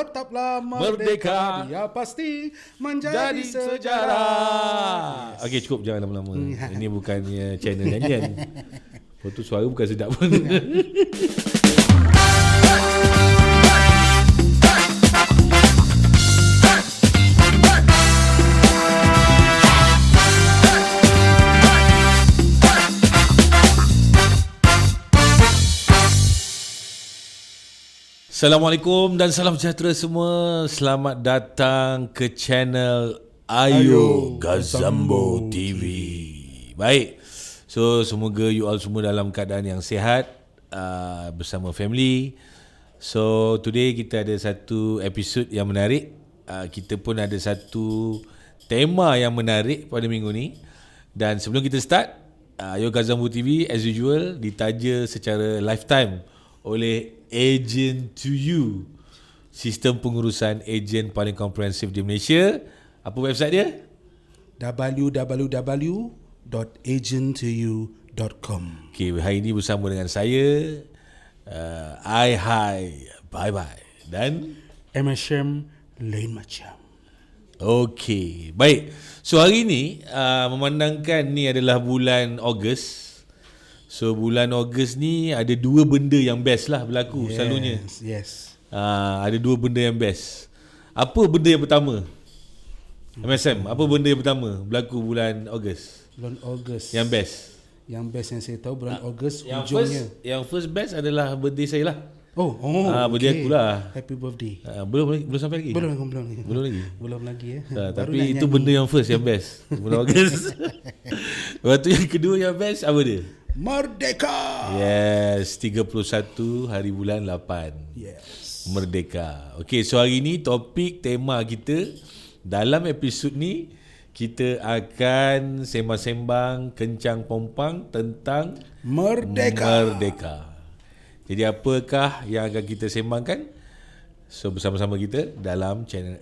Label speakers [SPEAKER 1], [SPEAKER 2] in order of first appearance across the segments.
[SPEAKER 1] tetaplah merdeka. Dia pasti menjadi sejarah.
[SPEAKER 2] Okey, cukup, jangan lama-lama. Ini bukannya channel nyanyian. Lepas tu suara bukan sedap pun. Assalamualaikum dan salam sejahtera semua. Selamat datang ke channel Ayo Gazambo TV. Baik. So semoga you all semua dalam keadaan yang sihat, bersama family. So today kita ada satu episod yang menarik. Kita pun ada satu tema yang menarik pada minggu ni. Dan sebelum kita start, Ayo Gazambo TV as usual ditaja secara lifetime oleh Agent to You, sistem pengurusan ejen paling komprehensif di Malaysia. Apa website dia?
[SPEAKER 1] www.agenttoyou.com.
[SPEAKER 2] Okay, hari ini bersama dengan saya, Hi, bye bye, dan
[SPEAKER 1] MSM lain macam.
[SPEAKER 2] Okay, baik. So hari ini memandangkan ni adalah bulan Ogos. So bulan Ogos ni ada dua benda yang best lah berlaku selalunya.
[SPEAKER 1] Yes.
[SPEAKER 2] Ada dua benda yang best. Apa benda yang pertama? MSM, apa benda yang pertama berlaku bulan Ogos?
[SPEAKER 1] Bulan Ogos.
[SPEAKER 2] Yang best.
[SPEAKER 1] Yang best yang saya tahu bulan Ogos
[SPEAKER 2] Yang
[SPEAKER 1] hujungnya.
[SPEAKER 2] Yang first best adalah birthday saya lah.
[SPEAKER 1] okay.
[SPEAKER 2] Birthday aku lah.
[SPEAKER 1] Happy birthday.
[SPEAKER 2] Belum sampai lagi?
[SPEAKER 1] Belum lagi.
[SPEAKER 2] Tapi itu benda yang first, yang best bulan Ogos. Lepas tu yang kedua yang best apa dia?
[SPEAKER 1] Merdeka.
[SPEAKER 2] Yes, 31 hari bulan 8.
[SPEAKER 1] Yes.
[SPEAKER 2] Merdeka. Okay, so hari ni topik tema kita dalam episod ni, kita akan sembang-sembang kencang pompang tentang Merdeka. Jadi apakah yang akan kita sembangkan? So bersama-sama kita dalam channel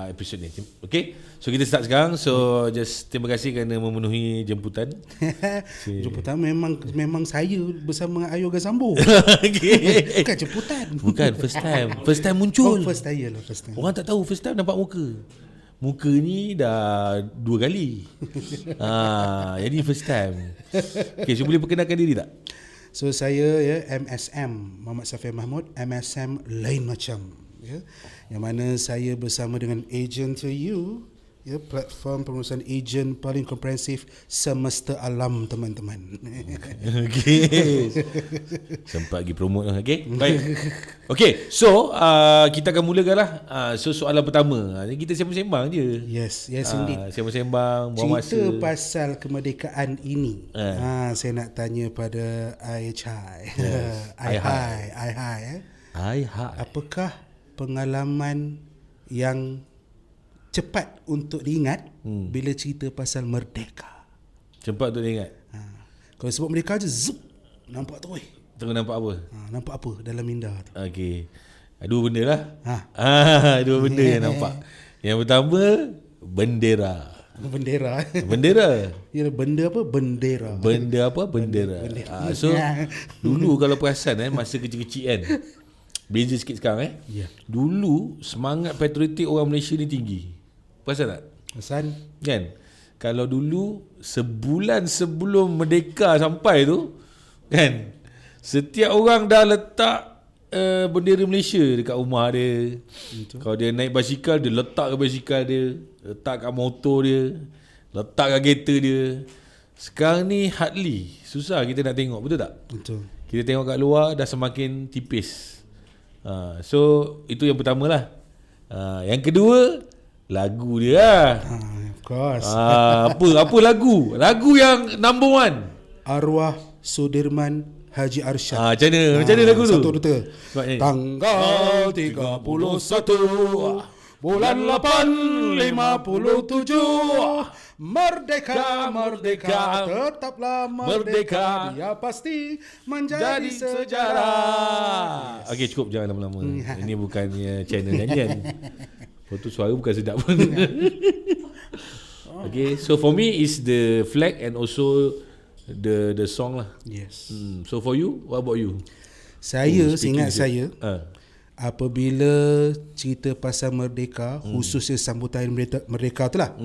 [SPEAKER 2] episod ni. Okay, so kita start sekarang. So just terima kasih kerana memenuhi jemputan.
[SPEAKER 1] Jemputan memang saya bersama Ayo Gazambo.
[SPEAKER 2] Okay.
[SPEAKER 1] Bukan jemputan.
[SPEAKER 2] Bukan first time muncul.
[SPEAKER 1] First time.
[SPEAKER 2] Orang tak tahu first time nampak muka ni dah 2 kali. Jadi first time. Okay, so boleh perkenalkan diri tak?
[SPEAKER 1] So saya MSM Muhammad Safir Mahmud, MSM lain macam, yang mana saya bersama dengan Agent to You, platform pengurusan ejen paling komprehensif semesta alam, teman-teman.
[SPEAKER 2] Okay. Sempat pergi promote lah. Okay, baik. Okay, so kita akan mulakan lah. So soalan pertama, kita sembang-sembang je.
[SPEAKER 1] Yes indeed.
[SPEAKER 2] Sembang-sembang, buang masa.
[SPEAKER 1] Cerita pasal kemerdekaan ini, saya nak tanya pada Ai Chai. Ai, apakah pengalaman yang cepat untuk diingat bila cerita pasal merdeka?
[SPEAKER 2] Cepat untuk diingat.
[SPEAKER 1] Kalau sebut merdeka je, zup, nampak tu.
[SPEAKER 2] Tengok nampak apa?
[SPEAKER 1] Nampak apa dalam minda tu?
[SPEAKER 2] Okey. Dua benda lah. Dua benda yang nampak. Yang pertama, bendera.
[SPEAKER 1] Ya, benda apa? Bendera.
[SPEAKER 2] Benda apa? Bendera. So dulu kalau perasan masa kecil-kecil kan, beza sikit sekarang Dulu semangat patriotik orang Malaysia ni tinggi. Perasan tak?
[SPEAKER 1] Perasan.
[SPEAKER 2] Kan? Kalau dulu sebulan sebelum merdeka sampai tu, kan, setiap orang dah letak bendera Malaysia dekat rumah dia. Betul. Kalau dia naik basikal, dia letak kat basikal dia, letak kat motor dia, letak kat kereta dia. Sekarang ni hardly, susah kita nak tengok, betul tak?
[SPEAKER 1] Betul.
[SPEAKER 2] Kita tengok kat luar dah semakin tipis. So itu yang pertama lah. Yang kedua, lagu dia lah.
[SPEAKER 1] Of course.
[SPEAKER 2] Apa lagu? Lagu yang number one,
[SPEAKER 1] Arwah Sudirman Haji Arsyad.
[SPEAKER 2] Macam mana lagu tu?
[SPEAKER 1] Satu duta. Tanggal 31 bulan 8 57, Merdeka, tetaplah merdeka. Dia pasti menjadi sejarah.
[SPEAKER 2] Okey, cukup, jangan lama-lama. Ini bukannya channel nyanyian. Lepas tu suara bukan sedap pun. Okay, so for me is the flag and also the song lah.
[SPEAKER 1] Yes.
[SPEAKER 2] So for you, what about you?
[SPEAKER 1] Saya, seingat saya, apabila cerita pasal merdeka, khususnya sambutan merdeka tu lah.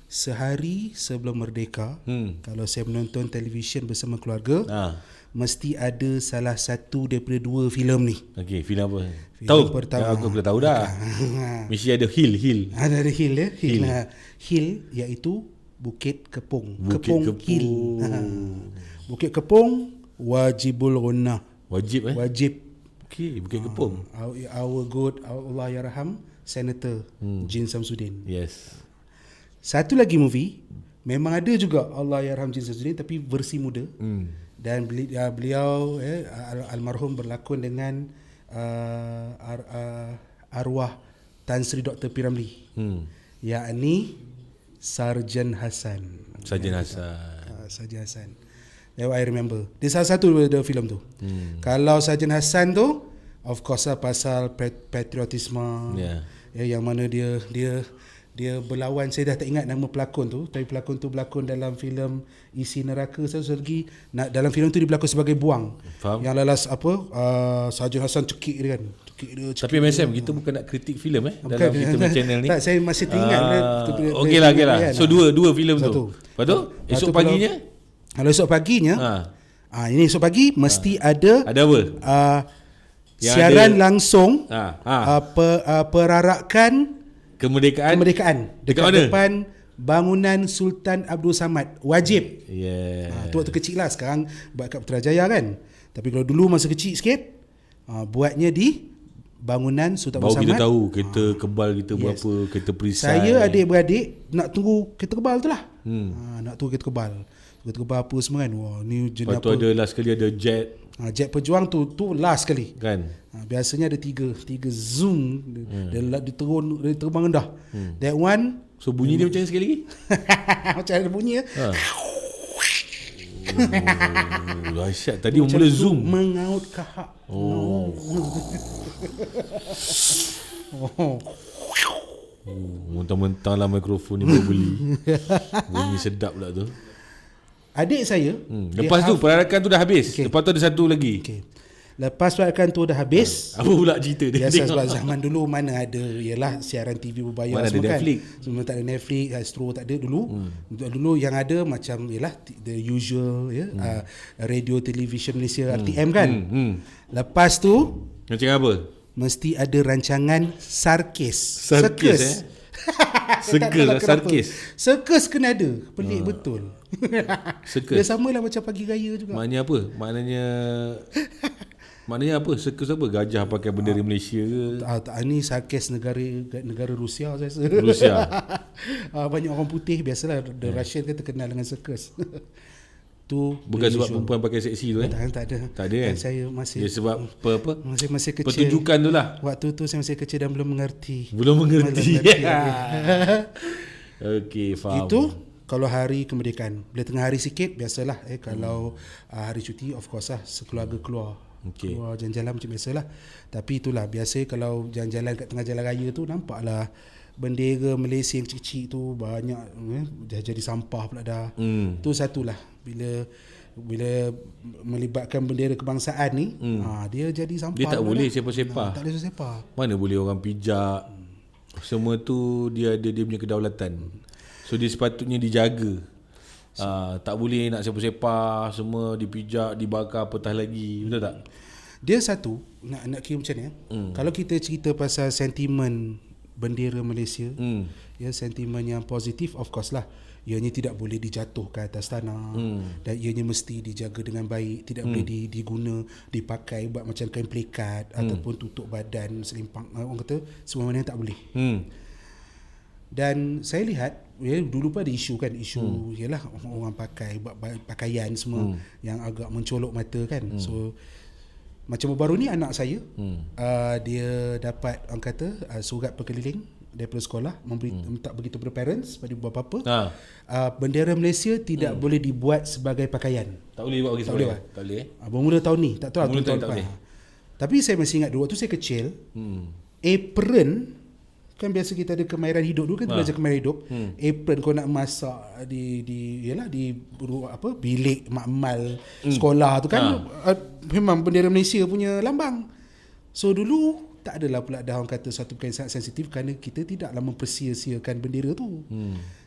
[SPEAKER 1] Sehari sebelum merdeka, kalau saya menonton televisyen bersama keluarga, mesti ada salah satu daripada 2 filem ni.
[SPEAKER 2] Okey, filem apa?
[SPEAKER 1] Filem
[SPEAKER 2] Tahu?
[SPEAKER 1] pertama.
[SPEAKER 2] Aku dah tahu dah. Mesti ada hill.
[SPEAKER 1] Ada hill ya. Hill iaitu Bukit Kepong.
[SPEAKER 2] Bukit
[SPEAKER 1] Kepong Hill. Bukit Kepong wajibul ghunah.
[SPEAKER 2] Wajib
[SPEAKER 1] Wajib.
[SPEAKER 2] Okey, Bukit Kepong.
[SPEAKER 1] Our good Allah yarham Senator Jin Samsudin.
[SPEAKER 2] Yes.
[SPEAKER 1] Satu lagi movie memang ada juga Allah yarham Jin Samsudin tapi versi muda. Dan beliau almarhum berlakon dengan arwah Tan Sri Dr. P. Ramlee. Yakni Sarjan Hassan.
[SPEAKER 2] Sarjan Hassan.
[SPEAKER 1] Sarjan Hassan. That I remember. Dia salah satu daripada filem tu. Kalau Sarjan Hassan tu, of course lah pasal patriotisme. Yang mana dia berlawan, saya dah tak ingat nama pelakon tu, tapi pelakon tu berlakon dalam filem Isi Neraka satu lagi. Dalam filem tu dia berlakon sebagai buang.
[SPEAKER 2] Faham.
[SPEAKER 1] Yang lalas Sarjan Hassan cekik dia kan.
[SPEAKER 2] Tapi MSM kita bukan nak kritik filem dalam kita punya channel ni.
[SPEAKER 1] Tak, saya masih teringat
[SPEAKER 2] okeylah. So dua filem tu. Lepas tu esok paginya,
[SPEAKER 1] kalau esok paginya ini esok pagi mesti ada
[SPEAKER 2] apa?
[SPEAKER 1] Siaran langsung perarakan
[SPEAKER 2] kemerdekaan
[SPEAKER 1] dekat
[SPEAKER 2] mana?
[SPEAKER 1] depan bangunan Sultan Abdul Samad. Wajib. Tu waktu kecil lah. Sekarang buat kat Putrajaya kan. Tapi kalau dulu masa kecil sikit, buatnya di bangunan Sultan Abdul Samad.
[SPEAKER 2] Baru kita tahu kereta kebal kita berapa, kereta perisai.
[SPEAKER 1] Saya adik-beradik nak tunggu kereta kebal tu lah. Nak tunggu kereta kebal. Kereta kebal apa semua kan. Wah, ni
[SPEAKER 2] jenis apa. Lepas tu ada last kali ada jet.
[SPEAKER 1] Jet Pejuang tu last kali
[SPEAKER 2] kan.
[SPEAKER 1] Biasanya ada tiga zoom. Dia terbang rendah. That one.
[SPEAKER 2] So bunyi dia macam sekali lagi.
[SPEAKER 1] Macam ada bunyi
[SPEAKER 2] dahsyat. Tadi mula zoom
[SPEAKER 1] mengaut kahak.
[SPEAKER 2] Mentang-mentang lah mikrofon ni baru beli. Bunyi sedap pula tu.
[SPEAKER 1] Adik saya
[SPEAKER 2] lepas tu perarakan tu dah habis. Lepas tu ada satu lagi.
[SPEAKER 1] Lepas perarakan tu dah habis,
[SPEAKER 2] apa pula cerita dia?
[SPEAKER 1] Biasa sebab zaman dulu mana ada ialah siaran TV berbayar
[SPEAKER 2] mana
[SPEAKER 1] semua
[SPEAKER 2] ada
[SPEAKER 1] kan.
[SPEAKER 2] Netflix.
[SPEAKER 1] Semua tak ada Netflix, Astro tak ada dulu. Dulu yang ada macam ialah the usual radio television Malaysia RTM kan. Lepas tu
[SPEAKER 2] macam apa?
[SPEAKER 1] Mesti ada rancangan Sarkis. Circus kena ada. Pelik betul. Dia samalah macam pagi raya juga.
[SPEAKER 2] Maknanya apa? Maknanya apa? Circus apa? Gajah pakai bendera Malaysia ke?
[SPEAKER 1] Ni Sarkis negara Rusia saya rasa.
[SPEAKER 2] Rusia.
[SPEAKER 1] Banyak orang putih biasalah. The Russian kan terkenal dengan circus. Tu
[SPEAKER 2] bukan sebab perempuan pakai seksi tu
[SPEAKER 1] tak ada
[SPEAKER 2] kan?
[SPEAKER 1] Saya masih
[SPEAKER 2] sebab apa?
[SPEAKER 1] Masih kecil.
[SPEAKER 2] Pertunjukan tu lah.
[SPEAKER 1] Waktu tu saya masih kecil dan belum mengerti.
[SPEAKER 2] Okey, faham.
[SPEAKER 1] Itu kalau hari kemerdekaan. Bila tengah hari sikit biasalah kalau hari cuti of course lah sekeluarga keluar. Keluar jalan-jalan macam biasalah. Tapi itulah biasa kalau jalan-jalan kat tengah jalan raya tu nampaklah bendera Malaysia yang kecil-kecil tu banyak dah jadi sampah pula dah. Tu satulah bila melibatkan bendera kebangsaan ni dia jadi sampah.
[SPEAKER 2] Dia tak boleh sepah-sepah.
[SPEAKER 1] Tak boleh sepah.
[SPEAKER 2] Mana boleh orang pijak. Semua tu dia ada dia punya kedaulatan. So dia sepatutnya dijaga. Tak boleh nak sepah-sepah, semua dipijak, dibakar apatah lagi. Betul tak?
[SPEAKER 1] Dia satu nak kira macam ni Kalau kita cerita pasal sentimen bendera Malaysia, sentimen yang positif of course lah. Ianya tidak boleh dijatuhkan atas tanah dan ianya mesti dijaga dengan baik, tidak boleh diguna, dipakai buat macam kain pelikat ataupun tutup badan, selimpang, orang kata semua mana tak boleh. Dan saya lihat dulu pun ada isu kan, ialah orang pakai buat pakaian semua yang agak mencolok mata kan. So macam baru ni anak saya dia dapat orang kata surat perkeliling daripada sekolah minta beritahu kepada parents, pada ibu bapa bendera Malaysia tidak boleh dibuat sebagai pakaian.
[SPEAKER 2] Tak boleh buat bagi sekolah. Tak boleh.
[SPEAKER 1] Bermula tahun ni, tak tahu tahun depan. Tapi saya masih ingat dulu waktu saya kecil, apron kan biasa kita ada kemahiran hidup dulu kan, belajar kemahiran hidup. Apron kau nak masak di bilik makmal sekolah tu kan memang bendera Malaysia punya lambang. So dulu tak adalah pula dah orang kata satu perkara sangat sensitif kerana kita tidaklah mempersia-siakan bendera tu.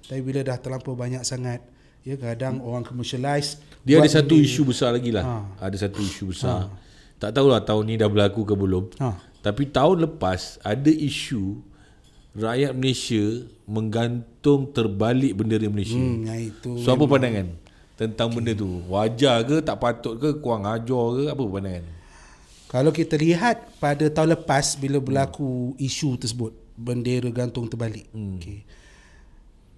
[SPEAKER 1] Tapi bila dah terlampau banyak sangat, ya kadang orang commercialize.
[SPEAKER 2] Dia ada satu isu besar lagi lah. Ada satu isu besar. Tak tahulah tahun ni dah berlaku ke belum. Tapi tahun lepas ada isu rakyat Malaysia menggantung terbalik bendera Malaysia.
[SPEAKER 1] Itu
[SPEAKER 2] So apa pandangan tentang benda tu? Wajar ke, tak patut ke, kurang ajar ke, apa pandangan?
[SPEAKER 1] Kalau kita lihat pada tahun lepas bila berlaku isu tersebut, bendera gantung terbalik.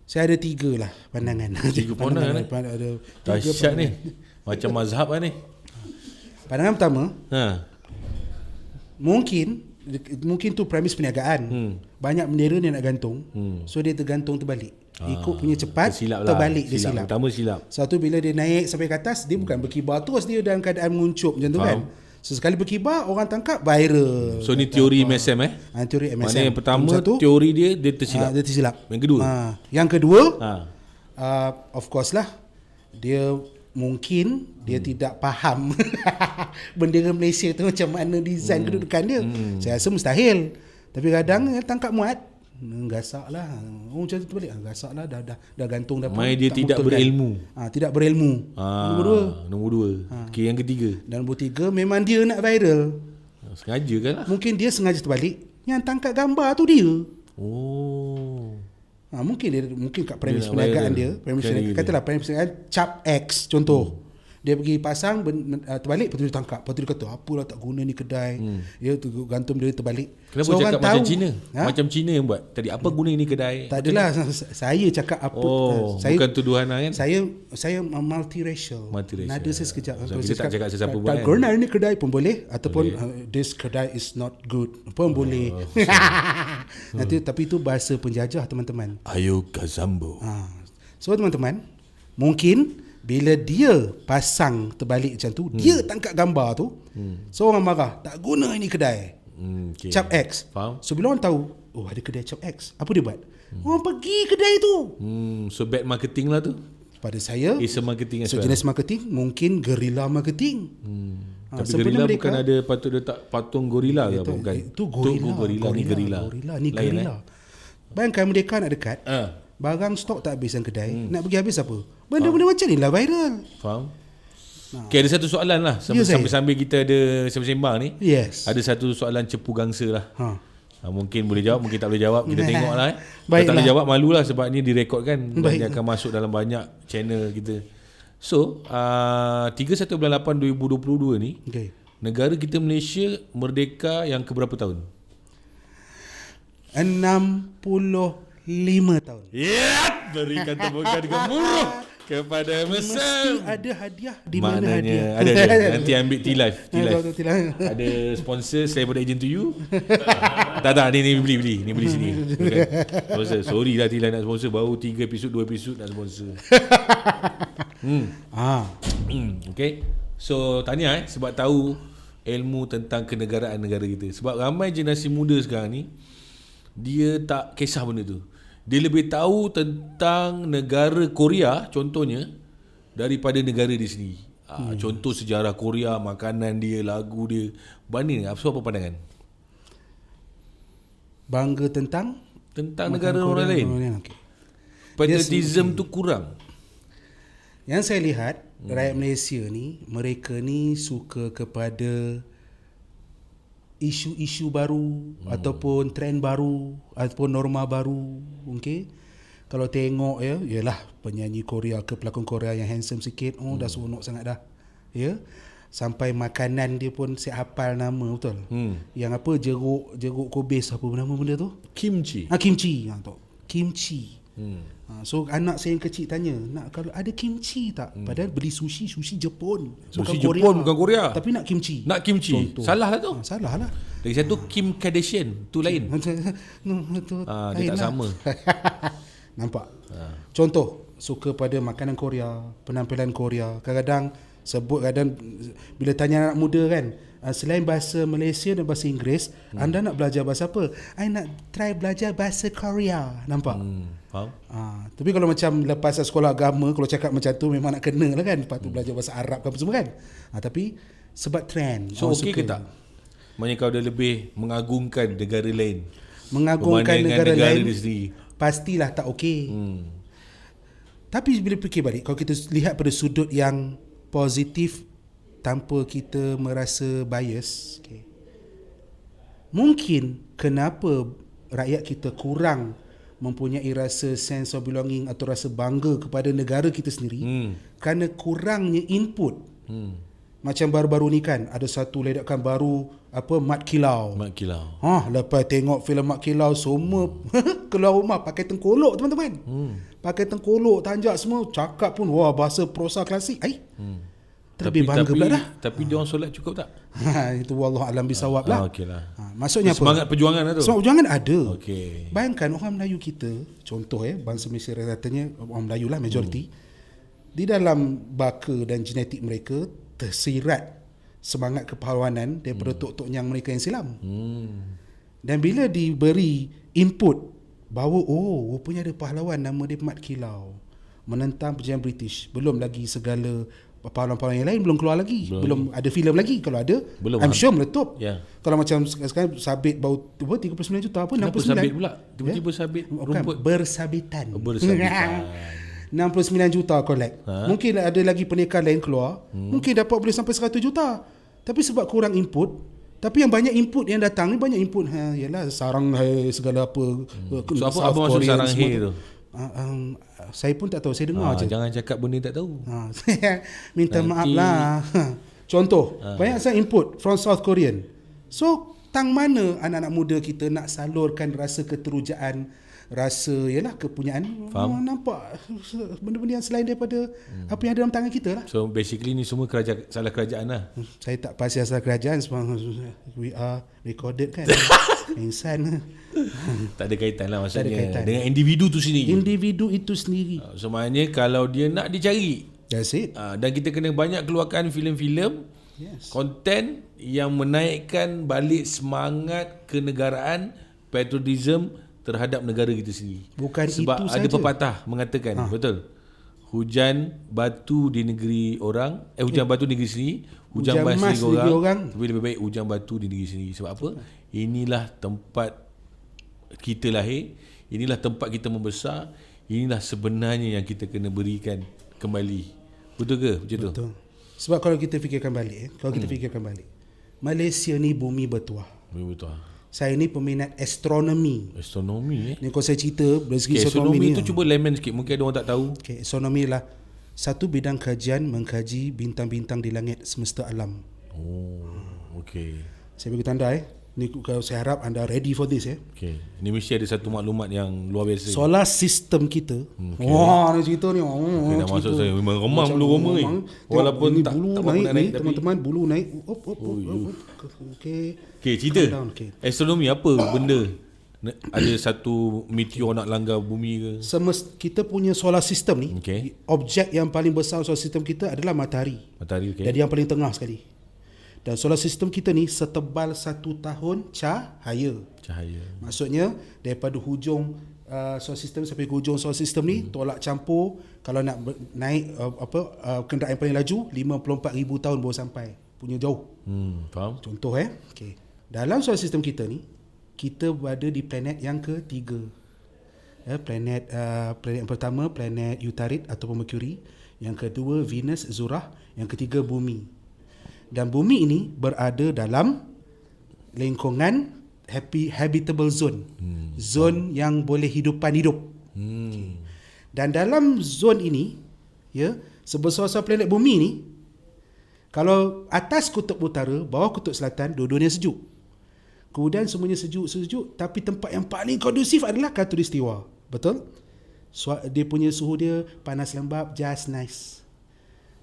[SPEAKER 1] Saya ada 3 lah pandangan.
[SPEAKER 2] 3 pandangan ni.
[SPEAKER 1] Ada 3
[SPEAKER 2] Dahsyat ni. Macam mazhab lah ni.
[SPEAKER 1] Pandangan pertama, mungkin tu premis perniagaan. Banyak bendera dia nak gantung. So dia tergantung terbalik. Ikut punya cepat, terbalik dia silap.
[SPEAKER 2] Pertama silap.
[SPEAKER 1] Satu bila dia naik sampai ke atas, dia bukan berkibar terus, dia dalam keadaan menguncup macam tu kan. Sesekali berkibar, orang tangkap, viral.
[SPEAKER 2] So ni teori MSM
[SPEAKER 1] Teori MSM.
[SPEAKER 2] Maknanya yang pertama teori dia tersilap.
[SPEAKER 1] Dia tersilap.
[SPEAKER 2] Yang kedua?
[SPEAKER 1] Of course lah, dia mungkin dia tidak faham bendera Malaysia tu macam mana design kedudukan dia. Saya rasa mustahil. Tapi kadang tangkap muat, gasak lah. Macam tu balik, gasak lah, dah gantung dah.
[SPEAKER 2] Main dia tidak berilmu.
[SPEAKER 1] Tidak berilmu.
[SPEAKER 2] Nombor dua. Okay, yang ketiga.
[SPEAKER 1] Dan nombor 3, memang dia nak viral.
[SPEAKER 2] Sengaja kan lah.
[SPEAKER 1] Mungkin dia sengaja terbalik. Yang tangkap gambar tu dia. Mungkin kat premis perniagaan dia, katalah premis perniagaan cap X contoh. Dia pergi pasang terbalik, lepas tu dia tangkap. Lepas tu dia kata, apalah tak guna ni kedai. Ya, tu gantung dia terbalik.
[SPEAKER 2] Kenapa so, cakap macam Cina? Macam Cina yang buat tadi, apa guna ni kedai?
[SPEAKER 1] Tak adalah, saya cakap apa. Saya,
[SPEAKER 2] bukan tuduhan kan?
[SPEAKER 1] Saya multiracial. Nada saya sekejap.
[SPEAKER 2] Kita tak cakap sesiapa pun
[SPEAKER 1] tak guna ni kedai pun boleh. Ataupun this kedai is not good pun boleh. Nanti, tapi itu bahasa penjajah teman-teman.
[SPEAKER 2] Ayo Gazambo.
[SPEAKER 1] So teman-teman, mungkin bila dia pasang terbalik macam tu, dia tangkap gambar tu, so orang marah, tak guna ini kedai. Cap X.
[SPEAKER 2] Faham?
[SPEAKER 1] So bila orang tahu, ada kedai cap X, apa dia buat? Orang pergi kedai tu.
[SPEAKER 2] So bad marketing lah tu.
[SPEAKER 1] Pada saya,
[SPEAKER 2] it's a marketing as well.
[SPEAKER 1] Jenis marketing, mungkin guerrilla marketing.
[SPEAKER 2] Tapi guerrilla bukan ada patut letak patung gorila ke apa? Bukan.
[SPEAKER 1] Itu gorila. Ni guerrilla. Bayangkan Merdeka nak dekat, barang stok tak habis dalam kedai, nak pergi habis apa? Benda-benda macam ni lah viral.
[SPEAKER 2] Faham? Okay, ada satu soalan lah sambil-sambil kita ada sembang ni.
[SPEAKER 1] Yes.
[SPEAKER 2] Ada satu soalan cepu gangsa lah. Mungkin boleh jawab, mungkin tak boleh jawab. Kita tengok lah. Kalau tak boleh jawab, malu lah sebab ni direkodkan dan dia akan masuk dalam banyak channel kita. So 31/8/2022 ni, negara kita Malaysia merdeka yang keberapa tahun?
[SPEAKER 1] 65 tahun.
[SPEAKER 2] Berikan tepukan gemuruh kepada MSM.
[SPEAKER 1] Mesti ada hadiah. Di
[SPEAKER 2] mana hadiah? Ada. Nanti ambil T-Live. Ada sponsor daripada agent to you. Tak, ni beli. Ni beli sini. Sponsor. Sorry lah T-Live nak sponsor. Baru 3 episod 2 episod nak sponsor. Okay. So tanya sebab tahu ilmu tentang kenegaraan negara kita. Sebab ramai generasi muda sekarang ni, dia tak kisah benda tu. Dia lebih tahu tentang negara Korea contohnya daripada negara di sini. Contoh sejarah Korea, makanan dia, lagu dia. Banding apa pandangan?
[SPEAKER 1] Bangga tentang
[SPEAKER 2] negara orang lain. Patriotism tu kurang.
[SPEAKER 1] Yang saya lihat rakyat Malaysia ni, mereka ni suka kepada isu-isu baru ataupun trend baru ataupun norma baru. Okey. Kalau tengok yalah penyanyi Korea ke pelakon Korea yang handsome sikit, dah seronok sangat dah. Ya. Sampai makanan dia pun saya hafal nama betul. Yang apa jeruk kobis apa nama benda tu?
[SPEAKER 2] Kimchi.
[SPEAKER 1] Kimchi. Kimchi. So anak saya yang kecil tanya, nak kalau ada kimchi tak? Padahal beli sushi Jepun.
[SPEAKER 2] Sushi Jepun bukan Korea.
[SPEAKER 1] Tapi nak kimchi.
[SPEAKER 2] Contoh. Salah lah tu.
[SPEAKER 1] Salah lah.
[SPEAKER 2] Lagi satu Kim Kardashian, tu lain. Dia tak sama.
[SPEAKER 1] Nampak? Contoh, suka pada makanan Korea, penampilan Korea. Kadang-kadang bila tanya anak muda kan, selain bahasa Malaysia dan bahasa Inggeris, anda nak belajar bahasa apa? I nak try belajar bahasa Korea. Nampak?
[SPEAKER 2] Faham?
[SPEAKER 1] Tapi kalau macam lepas sekolah agama, kalau cakap macam tu memang nak kena lah kan. Patut belajar bahasa Arab ke apa semua kan. Tapi sebab trend.
[SPEAKER 2] So okey ke tak? Maknanya kau dah lebih mengagungkan negara lain.
[SPEAKER 1] Mengagungkan
[SPEAKER 2] Berbandingkan
[SPEAKER 1] negara lain
[SPEAKER 2] dia sendiri.
[SPEAKER 1] pastilah tak okey. Tapi bila fikir balik, kalau kita lihat pada sudut yang positif tanpa kita merasa bias, okay, mungkin kenapa rakyat kita kurang mempunyai rasa sense of belonging atau rasa bangga kepada negara kita sendiri kerana kurangnya input. Macam baru-baru ni kan ada satu ledakan baru, apa, Mat Kilau. Lepas tengok filem Mat Kilau semua keluar rumah pakai tengkolok teman-teman. Pakai tengkolok, tanjak semua, cakap pun wah bahasa prosa klasik. Terlebih bangga pula dah.
[SPEAKER 2] Tapi dia orang solat cukup tak?
[SPEAKER 1] Itu wallahu alam bisawab lah.
[SPEAKER 2] Okeylah.
[SPEAKER 1] Maksudnya apa?
[SPEAKER 2] Semangat perjuangan lah tu.
[SPEAKER 1] Semangat perjuangan ada.
[SPEAKER 2] Okey.
[SPEAKER 1] Bayangkan orang Melayu kita, contoh bangsa Malaysia katanya orang Melayu lah majoriti. Di dalam baka dan genetik mereka tersirat semangat kepahlawanan daripada tok-tok yang mereka yang silam. Dan bila diberi input bahawa rupanya ada pahlawan nama dia Mat Kilau menentang penjajahan British, belum lagi segala pahlawan-pahlawan yang lain belum keluar lagi, belum ada filem lagi. Kalau ada belum, I'm sure meletup. Kalau macam sekarang sabit bau 39 juta apa, 69
[SPEAKER 2] sabit pula tiba-tiba sabit rumput
[SPEAKER 1] bersabitan.
[SPEAKER 2] 69
[SPEAKER 1] juta collect. Mungkin ada lagi pernikahan lain keluar, mungkin dapat boleh sampai 100 juta. Tapi sebab kurang input, tapi yang banyak input yang datang ni banyak input yalah sarang segala apa.
[SPEAKER 2] So apa maksud sarang tu?
[SPEAKER 1] Saya pun tak tahu, saya dengar je.
[SPEAKER 2] Jangan cakap benda tak tahu.
[SPEAKER 1] Saya minta maaf lah. Contoh, banyak saya input from South Korean. So, tang mana anak-anak muda kita nak salurkan rasa keterujaan, rasa yalah kepunyaan. Nampak benda-benda yang selain daripada apa yang ada dalam tangan kita lah.
[SPEAKER 2] So basically ni semua salah kerajaan lah.
[SPEAKER 1] Saya tak pasti asal kerajaan, sebab we are recorded kan. Insan.
[SPEAKER 2] Tak ada kaitan lah maksudnya dengan individu tu sendiri.
[SPEAKER 1] Individu itu sendiri.
[SPEAKER 2] So maknanya kalau dia nak dicari.
[SPEAKER 1] That's it.
[SPEAKER 2] Dan kita kena banyak keluarkan filem-filem, konten yang menaikkan balik semangat kenegaraan, patriotism terhadap negara kita sendiri.
[SPEAKER 1] Bukan
[SPEAKER 2] sebab
[SPEAKER 1] itu
[SPEAKER 2] ada
[SPEAKER 1] saja.
[SPEAKER 2] pepatah mengatakan, betul, hujan batu di negeri orang, hujan batu di negeri sendiri, hujan emas di negeri orang, tapi lebih baik hujan batu di negeri sendiri. Sebab apa? Inilah tempat kita lahir, inilah tempat kita membesar, inilah sebenarnya yang kita kena berikan kembali. Betul ke macam tu?
[SPEAKER 1] Betul. Sebab kalau kita fikirkan balik, Malaysia ni bumi bertuah. Saya ni peminat astronomi. Ni kalau saya cerita dari segi astronomi
[SPEAKER 2] tu cuba layman sikit, mungkin ada orang tak tahu.
[SPEAKER 1] Astronomi lah satu bidang kajian mengkaji bintang-bintang di langit semesta alam. Saya bagi tanda ni, kalau saya harap anda ready for this
[SPEAKER 2] Ni mesti ada satu maklumat yang luar biasa.
[SPEAKER 1] Solar system kita. Wah, ni cerita ni.
[SPEAKER 2] Dah masuk saya memang remam dulu Roma ni. Walaupun tak naik
[SPEAKER 1] teman-teman, bulu naik.
[SPEAKER 2] Cerita. Astronomi apa benda? Ada satu meteor nak langgar bumi ke?
[SPEAKER 1] Kita punya solar system ni, objek yang paling besar solar system kita adalah matahari. Jadi yang paling tengah sekali. Dan solar system kita ni setebal 1 tahun cahaya. Maksudnya daripada hujung solar system sampai ke hujung solar system ni, tolak campur, kalau nak naik kenderaan paling laju 54,000 tahun baru sampai. Punya jauh.
[SPEAKER 2] Faham?
[SPEAKER 1] Contoh dalam solar system kita ni, kita berada di planet yang ketiga. Planet yang pertama planet Utarit ataupun Mercury, yang kedua Venus, Zurah, yang ketiga Bumi. Dan bumi ini berada dalam lingkungan habitable zone. Zon yang boleh hidupan hidup. Dan dalam zon ini, sebesar-besar planet bumi ni, kalau atas kutub utara, bawah kutub selatan, dua-duanya sejuk. Kemudian semuanya sejuk-sejuk, tapi tempat yang paling kondusif adalah Khatulistiwa. Betul? Dia punya suhu dia panas lembap, just nice.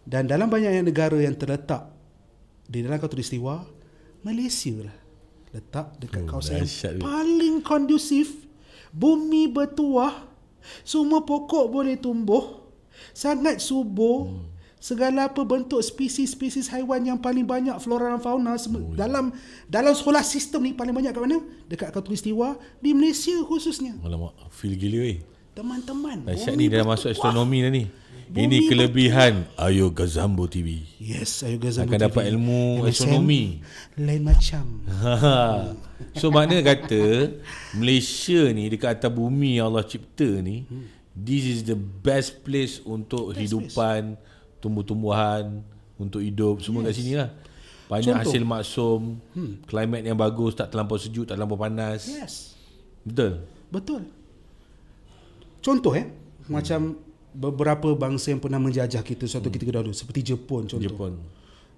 [SPEAKER 1] Dan dalam banyak negara yang terletak di dalam Khatulistiwa, Malaysia lah letak dekat kawasan yang paling kondusif, bumi bertuah, semua pokok boleh tumbuh, sangat subur, segala apa bentuk spesies-spesies haiwan yang paling banyak, flora dan fauna dalam solar system ni paling banyak kat mana? Dekat Khatulistiwa, di Malaysia khususnya.
[SPEAKER 2] Alamak, feel gila
[SPEAKER 1] Teman-teman,
[SPEAKER 2] Dahsyat ni dah masuk astronomi dah ni.
[SPEAKER 1] Bumi
[SPEAKER 2] Ini kelebihan Ayo Gazambo TV.
[SPEAKER 1] Yes, Ayo Gazambo
[SPEAKER 2] Akan
[SPEAKER 1] TV.
[SPEAKER 2] dapat ilmu
[SPEAKER 1] MSM,
[SPEAKER 2] astronomi.
[SPEAKER 1] lain macam.
[SPEAKER 2] So makna kata Malaysia ni dekat atas bumi yang Allah cipta ni, this is the best place untuk hidupan, tumbuh-tumbuhan, untuk hidup, semua kat sini lah. Banyak
[SPEAKER 1] Contoh.
[SPEAKER 2] hasil maksum, climate yang bagus, tak terlampau sejuk, tak terlampau panas.
[SPEAKER 1] Yes,
[SPEAKER 2] Betul?
[SPEAKER 1] betul. Contoh macam beberapa bangsa yang pernah menjajah kita suatu ketika dahulu, seperti Jepun contoh.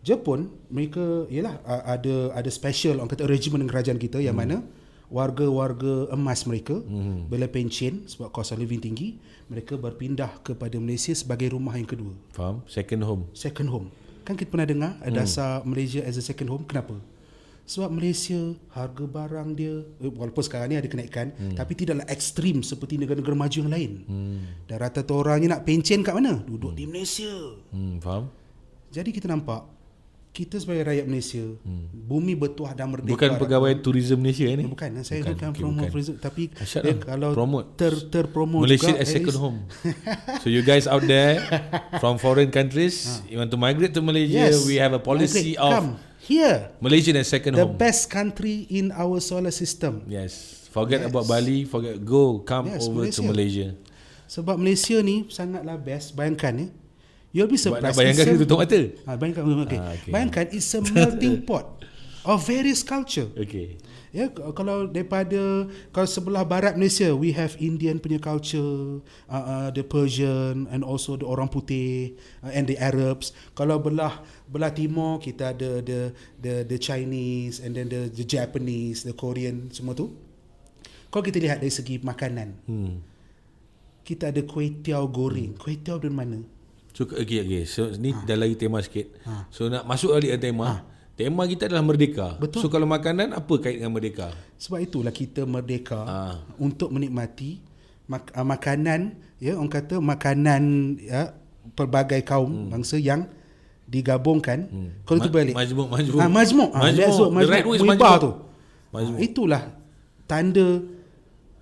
[SPEAKER 1] Jepun mereka ialah ada special orang kata arrangement dengan kerajaan kita yang mana warga-warga emas mereka bila pencen sebab kos of living tinggi, mereka berpindah kepada Malaysia sebagai rumah yang kedua.
[SPEAKER 2] Faham? Second home.
[SPEAKER 1] Second home. Kan kita pernah dengar dasar Malaysia as a second home. Kenapa? Sebab Malaysia harga barang dia walaupun sekarang ni ada kenaikan tapi tidaklah ekstrim seperti negara-negara maju yang lain. Dan rata-rata orangnya nak pencen kat mana? Duduk di Malaysia.
[SPEAKER 2] Faham?
[SPEAKER 1] Jadi kita nampak kita sebagai rakyat Malaysia bumi bertuah dan merdeka.
[SPEAKER 2] Bukan pegawai tourism Malaysia ni.
[SPEAKER 1] Bukan, saya bukan
[SPEAKER 2] okay,
[SPEAKER 1] promote
[SPEAKER 2] bukan.
[SPEAKER 1] tourism, tapi
[SPEAKER 2] Asyad
[SPEAKER 1] dia
[SPEAKER 2] lah,
[SPEAKER 1] kalau
[SPEAKER 2] promote.
[SPEAKER 1] terpromote
[SPEAKER 2] Malaysia
[SPEAKER 1] juga,
[SPEAKER 2] as
[SPEAKER 1] at
[SPEAKER 2] second
[SPEAKER 1] least-
[SPEAKER 2] home. So you guys out there from foreign countries, you want to migrate to Malaysia,
[SPEAKER 1] Yes.
[SPEAKER 2] we have a policy
[SPEAKER 1] Migrate. Come
[SPEAKER 2] of
[SPEAKER 1] here,
[SPEAKER 2] Malaysia as second
[SPEAKER 1] the
[SPEAKER 2] home.
[SPEAKER 1] best country in our solar system.
[SPEAKER 2] Yes. Forget
[SPEAKER 1] Yes.
[SPEAKER 2] about Bali, come
[SPEAKER 1] Yes,
[SPEAKER 2] over to Malaysia.
[SPEAKER 1] Sebab Malaysia ni sangatlah best. Bayangkan you'll be
[SPEAKER 2] Sebab nak
[SPEAKER 1] surprised.
[SPEAKER 2] bayangkan
[SPEAKER 1] It's
[SPEAKER 2] kita tutup mata.
[SPEAKER 1] Bayangkan, okay.
[SPEAKER 2] Okay.
[SPEAKER 1] Bayangkan it's a melting pot of various culture.
[SPEAKER 2] Okay.
[SPEAKER 1] Ya, kalau sebelah barat Malaysia, we have Indian punya culture, the Persian and also the orang putih and the Arabs. Kalau belah timur kita ada the Chinese and then the Japanese, the Korean, semua tu. Kalau kita lihat dari segi makanan, kita ada kuih tiaw goreng. Kuih tiaw dari mana?
[SPEAKER 2] So okay. So ni dah lagi tema sikit. So nak masuk balik ke tema. Tema kita adalah merdeka.
[SPEAKER 1] Betul.
[SPEAKER 2] So kalau makanan apa kait dengan merdeka?
[SPEAKER 1] Sebab itulah kita merdeka untuk menikmati makanan, ya, orang kata makanan, ya, pelbagai kaum bangsa yang digabungkan. Kalau itu balik
[SPEAKER 2] Majmuk.
[SPEAKER 1] majmuk.
[SPEAKER 2] The right word is
[SPEAKER 1] Muibah
[SPEAKER 2] majmuk.
[SPEAKER 1] tu. Itulah tanda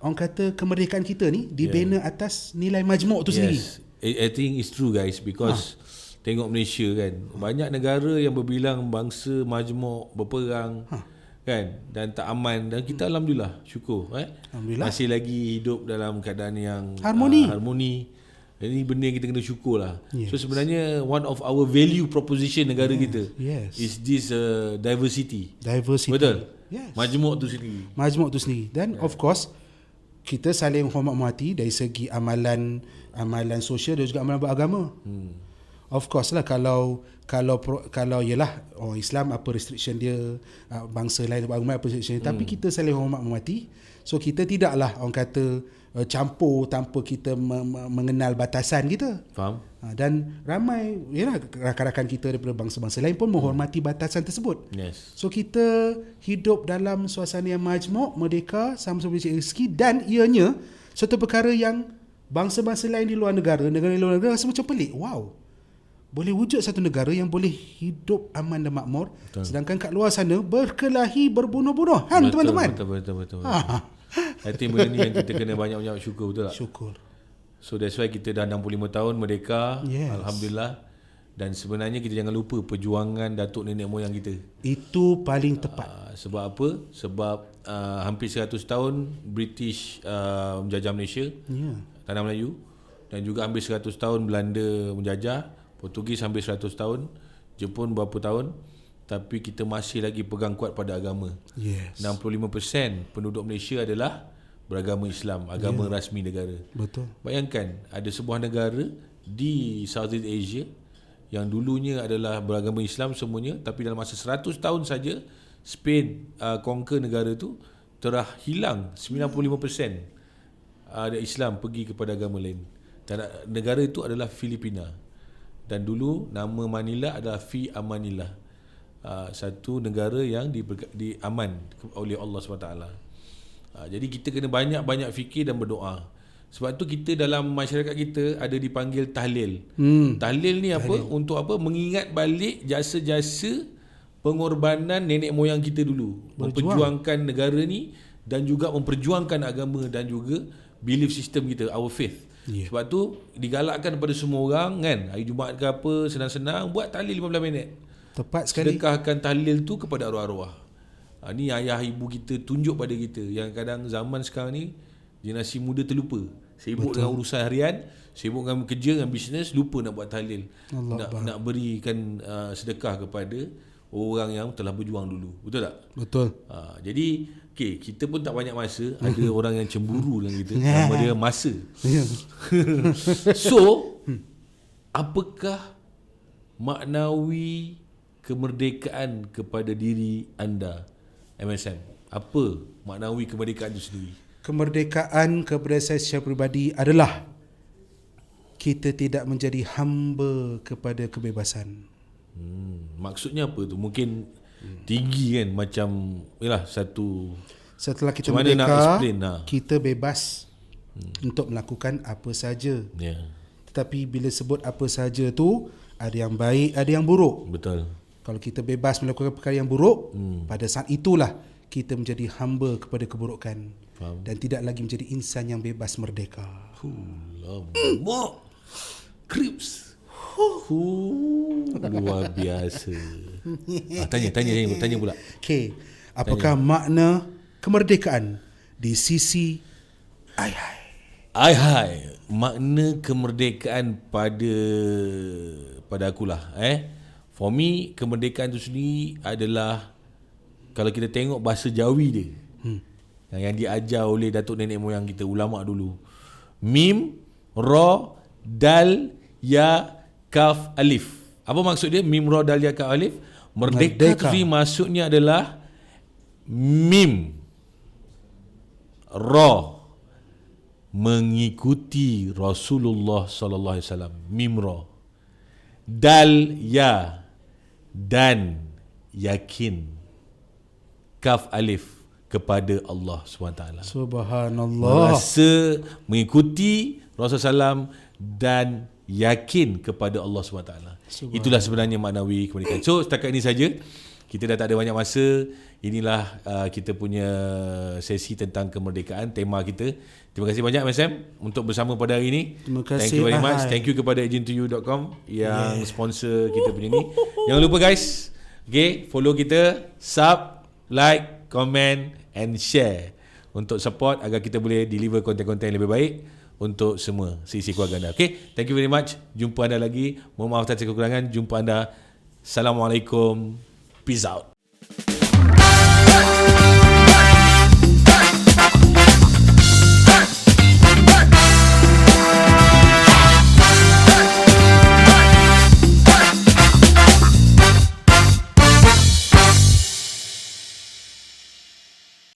[SPEAKER 1] orang kata kemerdekaan kita ni dibina atas nilai majmuk tu sendiri.
[SPEAKER 2] I think it's true guys, because tengok Malaysia kan, banyak negara yang berbilang bangsa majmuk, berperang kan, dan tak aman, dan kita alhamdulillah syukur
[SPEAKER 1] Alhamdulillah.
[SPEAKER 2] masih lagi hidup dalam keadaan yang
[SPEAKER 1] Harmoni.
[SPEAKER 2] Ini benda yang kita kena syukur lah.
[SPEAKER 1] Yes.
[SPEAKER 2] So sebenarnya one of our value proposition negara kita is this diversity. Betul?
[SPEAKER 1] Yes.
[SPEAKER 2] Majmuk tu sendiri.
[SPEAKER 1] Majmuk tu sendiri. Dan of course kita saling hormat menghormati dari segi amalan sosial dan juga amalan beragama. Of course lah, kalau ialah Islam apa restriction dia, bangsa lain beragama apa restriction dia, tapi kita saling hormat menghormati. So kita tidaklah orang kata campur tanpa kita mengenal batasan kita.
[SPEAKER 2] Faham?
[SPEAKER 1] Dan ramai ialah rakan-rakan kita daripada bangsa-bangsa lain pun menghormati batasan tersebut.
[SPEAKER 2] Yes.
[SPEAKER 1] So kita hidup dalam suasana yang majmuk, merdeka, sama-sama bercari rezeki, dan ianya suatu perkara yang bangsa-bangsa lain di luar negara rasa macam pelik. Wow, boleh wujud satu negara yang boleh hidup aman dan makmur. Betul. Sedangkan kat luar sana berkelahi, berbunuh-bunuhan, teman-teman.
[SPEAKER 2] Betul. I think benda ni yang kita kena banyak-banyak syukur, betul tak?
[SPEAKER 1] Syukur.
[SPEAKER 2] So that's why kita dah 65 tahun merdeka.
[SPEAKER 1] Yes.
[SPEAKER 2] Alhamdulillah. Dan sebenarnya kita jangan lupa perjuangan datuk nenek moyang kita.
[SPEAKER 1] Itu paling tepat.
[SPEAKER 2] Sebab apa? Sebab hampir 100 tahun British menjajah Malaysia, tanah Melayu, dan juga hampir 100 tahun Belanda menjajah, Portugis hampir 100 tahun, Jepun berapa tahun, tapi kita masih lagi pegang kuat pada agama.
[SPEAKER 1] Yes.
[SPEAKER 2] 65% penduduk Malaysia adalah beragama Islam, agama rasmi negara.
[SPEAKER 1] Betul.
[SPEAKER 2] Bayangkan ada sebuah negara di Southeast Asia yang dulunya adalah beragama Islam semuanya, tapi dalam masa 100 tahun saja Spain conquer negara tu, telah hilang 95% ada Islam pergi kepada agama lain. Dan negara itu adalah Filipina. Dan dulu nama Manila adalah Fi Amanillah. Satu negara yang di aman oleh Allah SWT. Jadi kita kena banyak-banyak fikir dan berdoa. Sebab tu kita dalam masyarakat kita ada dipanggil tahlil. Tahlil ni apa? Untuk apa? Mengingat balik jasa-jasa pengorbanan nenek moyang kita dulu. Memperjuangkan negara ni dan juga memperjuangkan agama dan juga belief system kita, our faith. Sebab tu digalakkan kepada semua orang kan, hari Jumaat ke apa, senang-senang buat tahlil 15 minit.
[SPEAKER 1] Tepat sekali.
[SPEAKER 2] Sedekahkan tahlil tu kepada arwah-arwah. Ni ayah ibu kita tunjuk pada kita yang kadang zaman sekarang ni generasi muda terlupa. Sibuk dengan urusan harian, sibuk dengan kerja, dengan bisnes, lupa nak buat tahlil. Nak berikan sedekah kepada orang yang telah berjuang dulu. Betul tak?
[SPEAKER 1] Betul.
[SPEAKER 2] Jadi kita pun tak banyak masa. Ada orang yang cemburu dengan kita. Nama dia masa. So apakah maknawi kemerdekaan kepada diri anda, MSM? Apa maknawi kemerdekaan itu sendiri?
[SPEAKER 1] Kemerdekaan kepada saya secara peribadi adalah kita tidak menjadi hamba kepada kebebasan.
[SPEAKER 2] Maksudnya apa tu? Mungkin tinggi kan, macam yalah satu.
[SPEAKER 1] Setelah kita
[SPEAKER 2] macam mana nak
[SPEAKER 1] merdeka,
[SPEAKER 2] explain,
[SPEAKER 1] kita bebas untuk melakukan apa saja. Tetapi bila sebut apa saja tu, ada yang baik, ada yang buruk.
[SPEAKER 2] Betul.
[SPEAKER 1] Kalau kita bebas melakukan perkara yang buruk, pada saat itulah kita menjadi hamba kepada keburukan. Faham. Dan tidak lagi menjadi insan yang bebas merdeka.
[SPEAKER 2] Lama. Crips. Luar biasa. Tanya pula.
[SPEAKER 1] Okay, apakah makna kemerdekaan di sisi
[SPEAKER 2] Hai. Makna kemerdekaan pada akulah. For me, kemerdekaan tu sendiri adalah, kalau kita tengok bahasa Jawi dia, yang diajar oleh datuk nenek moyang kita, ulama dulu. Mim, Ra, Dal, Ya, Kaf, Alif. Apa maksud dia? Mim, Ra, Dal, Ya, Kaf, Alif. Merdeka tu sendiri maksudnya adalah Mim, Ra, mengikuti Rasulullah sallallahu alaihi wasallam. Mim, Ra. Dal, Ya, dan yakin. Kaf, Alif, kepada Allah SWT.
[SPEAKER 1] Subhanallah.
[SPEAKER 2] Merasa mengikuti Rasulullah SAW dan yakin kepada Allah SWT. Itulah sebenarnya maknawi kemerdekaan. So setakat ini saja. Kita dah tak ada banyak masa. Inilah kita punya sesi tentang kemerdekaan, tema kita. Terima kasih banyak MSM untuk bersama pada hari ini.
[SPEAKER 1] Terima kasih.
[SPEAKER 2] Thank you very much. Thank you kepada agentoyou.com yang sponsor kita punya ni. Jangan lupa guys, follow kita, sub, like, comment and share untuk support agar kita boleh deliver konten-konten yang lebih baik untuk semua sisi keluarga anda. Thank you very much. Jumpa anda lagi. Mohon maaf atas kekurangan. Jumpa anda. Assalamualaikum. Peace out.